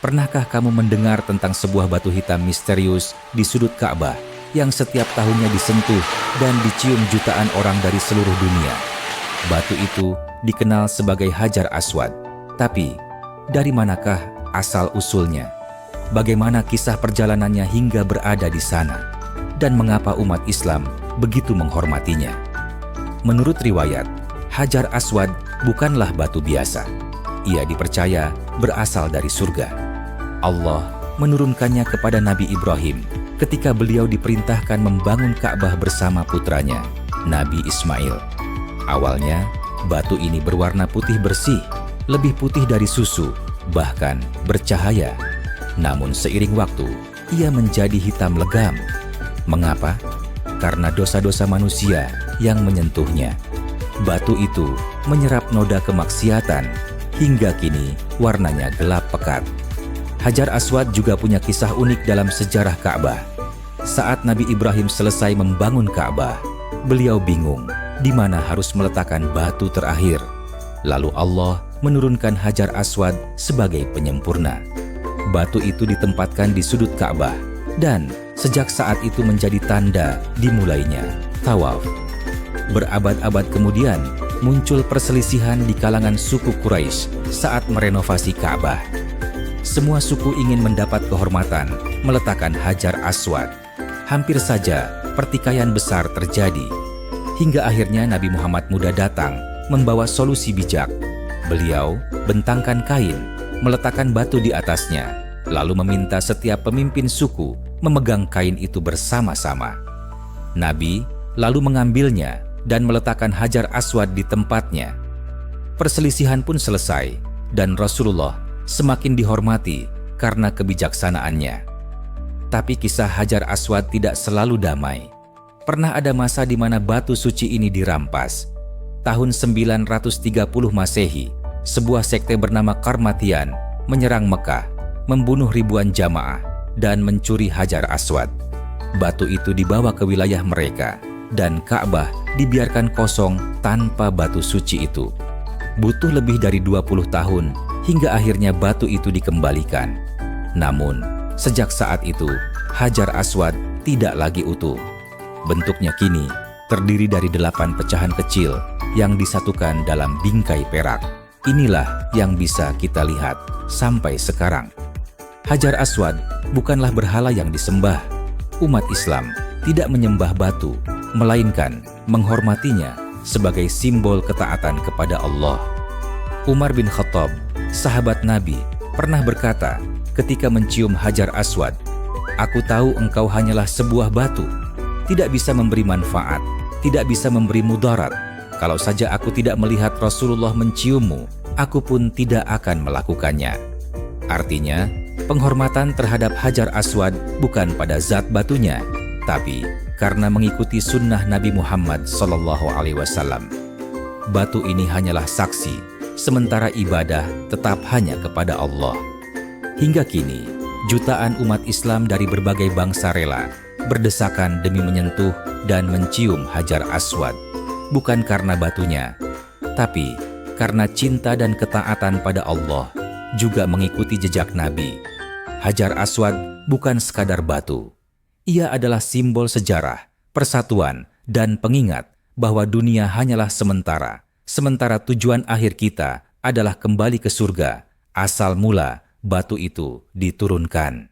Pernahkah kamu mendengar tentang sebuah batu hitam misterius di sudut Ka'bah yang setiap tahunnya disentuh dan dicium jutaan orang dari seluruh dunia? Batu itu dikenal sebagai Hajar Aswad. Tapi, dari manakah asal-usulnya? Bagaimana kisah perjalanannya hingga berada di sana? Dan mengapa umat Islam begitu menghormatinya? Menurut riwayat, Hajar Aswad bukanlah batu biasa. Ia dipercaya berasal dari surga. Allah menurunkannya kepada Nabi Ibrahim ketika beliau diperintahkan membangun Ka'bah bersama putranya, Nabi Ismail. Awalnya, batu ini berwarna putih bersih, lebih putih dari susu, bahkan bercahaya. Namun seiring waktu, ia menjadi hitam legam. Mengapa? Karena dosa-dosa manusia yang menyentuhnya. Batu itu menyerap noda kemaksiatan, hingga kini warnanya gelap pekat. Hajar Aswad juga punya kisah unik dalam sejarah Ka'bah. Saat Nabi Ibrahim selesai membangun Ka'bah, beliau bingung di mana harus meletakkan batu terakhir. Lalu Allah menurunkan Hajar Aswad sebagai penyempurna. Batu itu ditempatkan di sudut Ka'bah, dan sejak saat itu menjadi tanda dimulainya tawaf. Berabad-abad kemudian, muncul perselisihan di kalangan suku Quraisy saat merenovasi Ka'bah. Semua suku ingin mendapat kehormatan meletakkan Hajar Aswad. Hampir saja pertikaian besar terjadi, hingga akhirnya Nabi Muhammad muda datang membawa solusi bijak. Beliau bentangkan kain, meletakkan batu di atasnya, lalu meminta setiap pemimpin suku memegang kain itu bersama-sama. Nabi lalu mengambilnya dan meletakkan Hajar Aswad di tempatnya. Perselisihan pun selesai, dan Rasulullah semakin dihormati karena kebijaksanaannya. Tapi kisah Hajar Aswad tidak selalu damai. Pernah ada masa di mana batu suci ini dirampas. Tahun 930 Masehi, sebuah sekte bernama Qarmatian menyerang Mekah, membunuh ribuan jamaah, dan mencuri Hajar Aswad. Batu itu dibawa ke wilayah mereka, dan Ka'bah dibiarkan kosong tanpa batu suci itu. Butuh lebih dari 20 tahun hingga akhirnya batu itu dikembalikan. Namun, sejak saat itu, Hajar Aswad tidak lagi utuh. Bentuknya kini terdiri dari 8 pecahan kecil yang disatukan dalam bingkai perak. Inilah yang bisa kita lihat sampai sekarang. Hajar Aswad bukanlah berhala yang disembah. Umat Islam tidak menyembah batu, melainkan menghormatinya sebagai simbol ketaatan kepada Allah. Umar bin Khattab, sahabat Nabi, pernah berkata ketika mencium Hajar Aswad, "Aku tahu engkau hanyalah sebuah batu, tidak bisa memberi manfaat, tidak bisa memberi mudarat. Kalau saja aku tidak melihat Rasulullah menciummu, aku pun tidak akan melakukannya." Artinya, penghormatan terhadap Hajar Aswad bukan pada zat batunya, tapi karena mengikuti sunnah Nabi Muhammad SAW. Batu ini hanyalah saksi, sementara ibadah tetap hanya kepada Allah. Hingga kini, jutaan umat Islam dari berbagai bangsa rela berdesakan demi menyentuh dan mencium Hajar Aswad, bukan karena batunya, tapi karena cinta dan ketaatan pada Allah, juga mengikuti jejak Nabi. Hajar Aswad bukan sekadar batu. Ia adalah simbol sejarah, persatuan, dan pengingat bahwa dunia hanyalah sementara, sementara tujuan akhir kita adalah kembali ke surga, asal mula batu itu diturunkan.